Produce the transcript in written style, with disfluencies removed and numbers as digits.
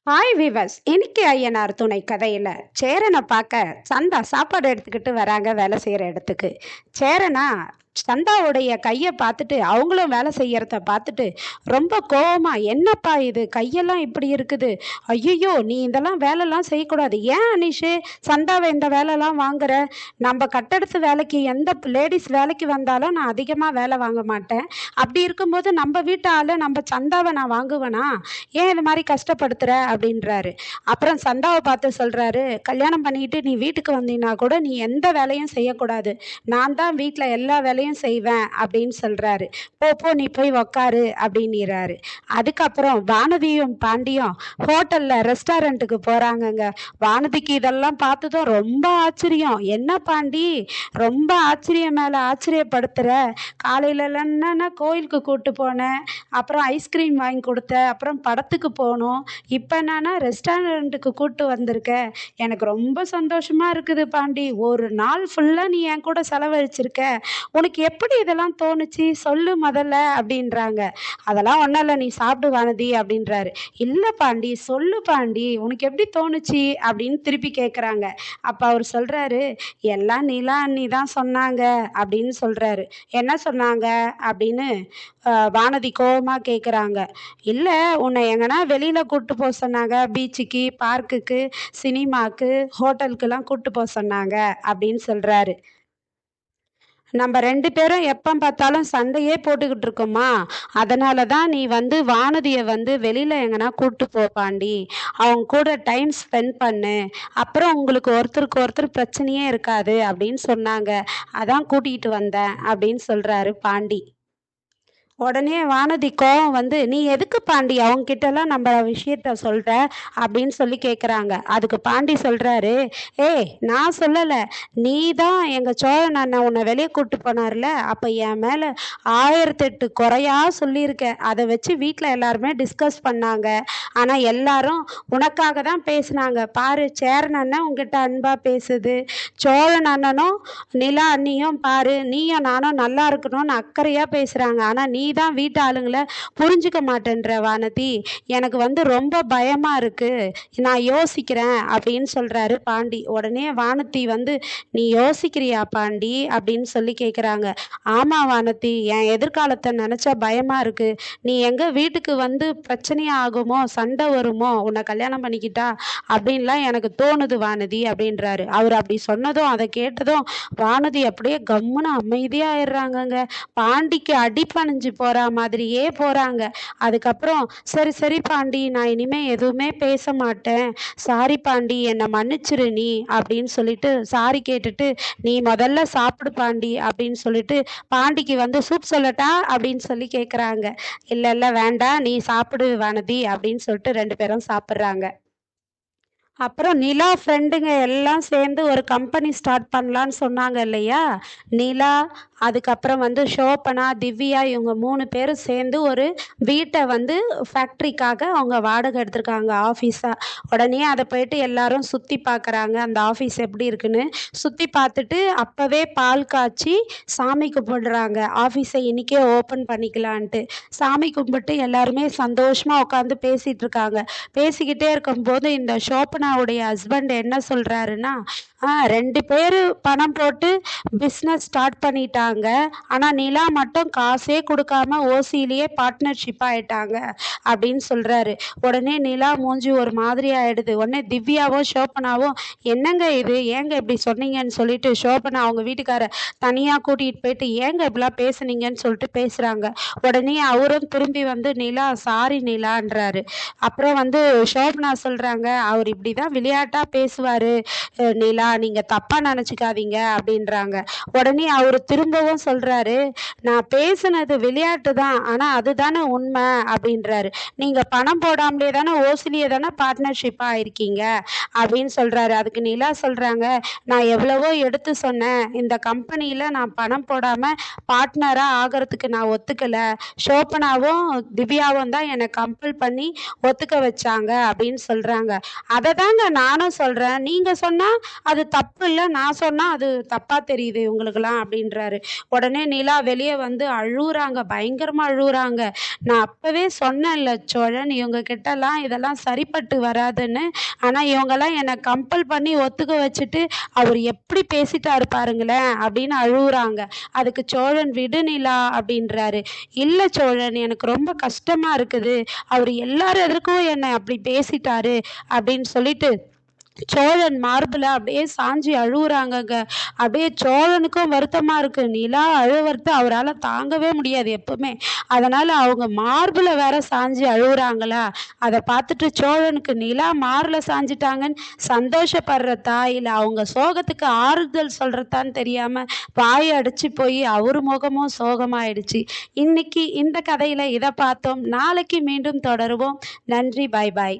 Hi viewers, இன்னைக்கு ஐயனார் துணை கதையில சேரனை பார்க்க சந்தா சாப்பாடு எடுத்துக்கிட்டு வராங்க வேலை செய்யற இடத்துக்கு. சேரனா சந்தாவுடைய கையை பார்த்துட்டு அவங்களும் வேலை செய்யறத பார்த்துட்டு ரொம்ப கோவமா, என்னப்பா இது கையெல்லாம் இப்படி இருக்குது, ஐயோ நீ இதெல்லாம் வேலைலாம் செய்யக்கூடாது, ஏன் அனிஷு சந்தாவை இந்த வேலைலாம் வாங்குற, நம்ம கட்டடத்து வேலைக்கு எந்த லேடிஸ் வேலைக்கு வந்தாலும் நான் அதிகமாக வேலை வாங்க மாட்டேன், அப்படி இருக்கும்போது நம்ம வீட்டு ஆளு நம்ம சந்தாவை நான் வாங்குவேனா, ஏன் இது மாதிரி கஷ்டப்படுத்துற அப்படின்றாரு. அப்புறம் சந்தாவை பார்த்து சொல்றாரு, கல்யாணம் பண்ணிட்டு நீ வீட்டுக்கு வந்தீங்கன்னா கூட நீ எந்த வேலையும் செய்யக்கூடாது, நான் தான் வீட்டில் எல்லா வேலையும் செய்வேன் அப்படின்னு சொல்றாரு. போ போ நீ போய் உக்காரு அப்படின்னுறாரு. அதுக்கப்புறம் வானதியும் பாண்டியும் ஹோட்டல்ல ரெஸ்டாரண்ட்டுக்கு போறாங்கங்க. வானதிக்கு இதெல்லாம் பார்த்ததும் ரொம்ப ஆச்சரியம். என்ன பாண்டி ரொம்ப ஆச்சரியம் மேல ஆச்சரியப்படுத்துற, காலையில என்னன்னா கோயிலுக்கு கூட்டு போனேன், அப்புறம் ஐஸ்கிரீம் வாங்கி கொடுத்த, அப்புறம் படத்துக்கு போனோம், இப்போ என்னன்னா ரெஸ்டாரண்ட்டுக்கு கூட்டு வந்திருக்க, எனக்கு ரொம்ப சந்தோஷமா இருக்குது பாண்டி, ஒரு நாள் ஃபுல்லா நீ என் கூட செலவழிச்சிருக்க, உனக்கு எப்படி இதெல்லாம் தோணுச்சு சொல்லு முதல்ல அப்படின்றாங்க. அதெல்லாம் ஒன்றும் இல்லை, நீ சாப்பிடு வானதி அப்படின்றாரு. இல்லை பாண்டி சொல்லு பாண்டி, உனக்கு எப்படி தோணுச்சு அப்படின்னு திருப்பி கேட்குறாங்க. அப்போ அவர் சொல்கிறாரு, எல்லாம் நிலா அண்ணி தான் சொன்னாங்க அப்படின்னு சொல்கிறாரு. என்ன சொன்னாங்க அப்படின்னு வானதி கோபமாக கேட்குறாங்க. இல்லை உன்னை எங்கன்னா வெளியில் கூப்பிட்டு போக சொன்னாங்க, பீச்சுக்கு, பார்க்குக்கு, சினிமாக்கு, ஹோட்டலுக்கெல்லாம் கூப்பிட்டு போக சொன்னாங்க அப்படின்னு சொல்கிறாரு. நம்ம 2 பேரும் எப்போ பார்த்தாலும் சண்டையே போட்டுக்கிட்டு இருக்கோமா, அதனால தான் நீ வானதியை வெளியில் எங்கன்னா கூப்பிட்டு போ பாண்டி, அவங்க கூட டைம் ஸ்பெண்ட் பண்ணு, அப்புறம் உங்களுக்கு ஒருத்தருக்கு ஒருத்தர் பிரச்சனையே இருக்காது அப்படின்னு சொன்னாங்க, அதான் கூட்டிகிட்டு வந்தேன் அப்படின்னு சொல்கிறாரு பாண்டி. உடனே வானதி கோவம் நீ எதுக்கு பாண்டி அவங்க கிட்டலாம் நம்ம விஷயத்த சொல்ற அப்படின்னு சொல்லி கேட்குறாங்க. அதுக்கு பாண்டி சொல்றாரு, ஏய் நான் சொல்லலை, நீ தான் எங்கள் சோழன் அண்ணன் உன்னை வெளியே கூப்பிட்டு போனார்ல, அப்போ என் மேலே 1008 குறையா சொல்லியிருக்க, அதை வச்சு வீட்டில் எல்லாருமே டிஸ்கஸ் பண்ணாங்க, ஆனால் எல்லாரும் உனக்காக தான் பேசுனாங்க, பாரு சேரன் அண்ணன் உங்ககிட்ட அன்பா பேசுது, சோழன் அண்ணனும் நிலா அண்ணியும் பாரு நீயும் நானும் நல்லா இருக்கணும்னு அக்கறையாக பேசுகிறாங்க, ஆனால் நீ தான் வீட்டு ஆளுங்களை புரிஞ்சுக்க மாட்டேன்ற வானதி, எனக்கு ரொம்ப பயமாக இருக்குது, நான் யோசிக்கிறேன் அப்படின்னு சொல்கிறாரு பாண்டி. உடனே வானதி நீ யோசிக்கிறியா பாண்டி அப்படின்னு சொல்லி கேட்குறாங்க. ஆமாம் வானதி, என் எதிர்காலத்தை நினச்சா பயமாக இருக்குது, நீ எங்கள் வீட்டுக்கு பிரச்சனையாக ஆகுமோ, சண்டை வருமோ உன்னை கல்யாணம் பண்ணிக்கிட்டா அப்படின்லாம் எனக்கு தோணுது வானதி அப்படின்றாரு. அவர் அப்படி சொன்னதும் அதை கேட்டதும் வானதி அப்படியே கம்முன்னு அமைதியாயிடுறாங்கங்க. பாண்டிக்கு அடிப்பணிஞ்சு போற மாதிரியே போறாங்க. அதுக்கப்புறம் சரி சரி பாண்டி, நான் இனிமே எதுவுமே பேச மாட்டேன், சாரி பாண்டி என்னை மன்னிச்சிரு நீ அப்படின்னு சொல்லிட்டு சாரி கேட்டுட்டு, நீ முதல்ல சாப்பிடு பாண்டி அப்படின்னு சொல்லிட்டு பாண்டிக்கு சூப் சொல்லட்டா அப்படின்னு சொல்லி கேட்குறாங்க. இல்லை இல்லை வேண்டாம், நீ சாப்பிடு வானதி அப்படின்னு சொல்லிட்டு 2 பேரும் சாப்பிட்றாங்க. அப்புறம் நிலா ஃப்ரெண்டுங்க எல்லாம் சேர்ந்து ஒரு கம்பெனி ஸ்டார்ட் பண்ணலான்னு சொன்னாங்க இல்லையா, நிலா, அதுக்கப்புறம் ஷோபனா, திவ்யா, இவங்க 3 பேரும் சேர்ந்து ஒரு வீட்டை ஃபேக்ட்ரிக்காக அவங்க வாடகை எடுத்திருக்காங்க ஆஃபீஸாக. உடனே அதை போயிட்டு எல்லாரும் சுற்றி பார்க்குறாங்க, அந்த ஆஃபீஸ் எப்படி இருக்குன்னு சுற்றி பார்த்துட்டு அப்போவே பால் காய்ச்சி சாமி கும்பிடுறாங்க, ஆஃபீஸை இன்றைக்கே ஓப்பன் பண்ணிக்கலான்ட்டு. சாமி கும்பிட்டு எல்லாருமே சந்தோஷமாக உட்காந்து பேசிகிட்டு இருக்காங்க. பேசிக்கிட்டே இருக்கும்போது இந்த ஷோபனாவுடைய ஹஸ்பண்ட் என்ன சொல்கிறாருன்னா, 2 பேர் பணம் போட்டு பிஸ்னஸ் ஸ்டார்ட் பண்ணிட்டாங்க, ஆனால் நிலா மட்டும் காசே கொடுக்காம ஓசியிலேயே பார்ட்னர்ஷிப் ஆயிட்டாங்க அப்படின்னு சொல்கிறாரு. உடனே நிலா மூஞ்சி ஒரு மாதிரி ஆயிடுது. உடனே திவ்யாவும் ஷோபனாவும் என்னங்க இது, ஏங்க இப்படி சொன்னீங்கன்னு சொல்லிட்டு ஷோபனா அவங்க வீட்டுக்கார தனியாக கூட்டிகிட்டு போயிட்டு ஏங்க இப்படிலாம் பேசுனீங்கன்னு சொல்லிட்டு பேசுகிறாங்க. உடனே அவரும் திரும்பி நிலா சாரி நிலான்றாரு. அப்புறம் ஷோபனா சொல்கிறாங்க, அவர் இப்படி தான் விளையாட்டாக பேசுவார் நிலா, நீங்கள் தப்பாக நினச்சிக்காதீங்க அப்படின்றாங்க. உடனே அவர் திரும்பவும் சொல்கிறாரு, நான் பேசுனது விளையாட்டு தான், ஆனால் அதுதானே உண்மை அப்படின்றாரு. நீங்கள் பணம் போடாமலே தானே ஓசிலியே தானே பார்ட்னர்ஷிப்பாக ஆயிருக்கீங்க அப்படின்னு சொல்கிறாரு. அதுக்கு நிலா சொல்கிறாங்க, நான் எவ்வளவோ எடுத்து சொன்னேன், இந்த கம்பெனியில் நான் பணம் போடாமல் பார்ட்னராக ஆகிறதுக்கு நான் ஒத்துக்கலை, ஷோபனாவும் திவ்யாவும் தான் என்னை கம்பல் பண்ணி ஒத்துக்க வச்சாங்க அப்படின்னு சொல்கிறாங்க. அதை தாங்க நானும் சொல்கிறேன், நீங்கள் சொன்னால் அது தப்பு இல்லை, நான் சொன்னால் அது தப்பாக தெரியுது உங்களுக்கெல்லாம் அப்படின்றாரு. உடனே நிலா வெளியே வந்து அழுவுறாங்க, பயங்கரமா அழுவுறாங்க. நான் அப்பவே சொன்னேன்ல சோழன், இவங்க கிட்டலாம் இதெல்லாம் சரிப்பட்டு வராதுன்னு. ஆனா இவங்கெல்லாம் என்னை கம்பல் பண்ணி ஒத்துக்க வச்சுட்டு அவர் எப்படி பேசிட்டாரு பாருங்களேன் அப்படின்னு அழுவுறாங்க. அதுக்கு சோழன், விடு நிலா அப்படின்றாரு. இல்ல சோழன், எனக்கு ரொம்ப கஷ்டமா இருக்குது. அவர் எல்லாரும் எதற்கும் என்னை அப்படி பேசிட்டாரு அப்படின்னு சொல்லிட்டு சோழன் மார்புல அப்படியே சாஞ்சி அழுவுறாங்கங்க. அப்படியே சோழனுக்கும் வருத்தமா இருக்கு. நிலா அழுவறது அவரால் தாங்கவே முடியாது எப்பவுமே. அதனால அவங்க மார்புல வேற சாஞ்சி அழுவுறாங்களா, அதை பார்த்துட்டு சோழனுக்கு நிலா மார்ல சாஞ்சிட்டாங்கன்னு சந்தோஷப்படுறதா இல்ல அவங்க சோகத்துக்கு ஆறுதல் சொல்றதான்னு தெரியாம வாயை அடிச்சு போய் அவரு முகமும் சோகமாயிடுச்சு. இன்னைக்கு இந்த கதையில இதை பார்த்தோம். நாளைக்கு மீண்டும் தொடருவோம். நன்றி. பாய் பாய்.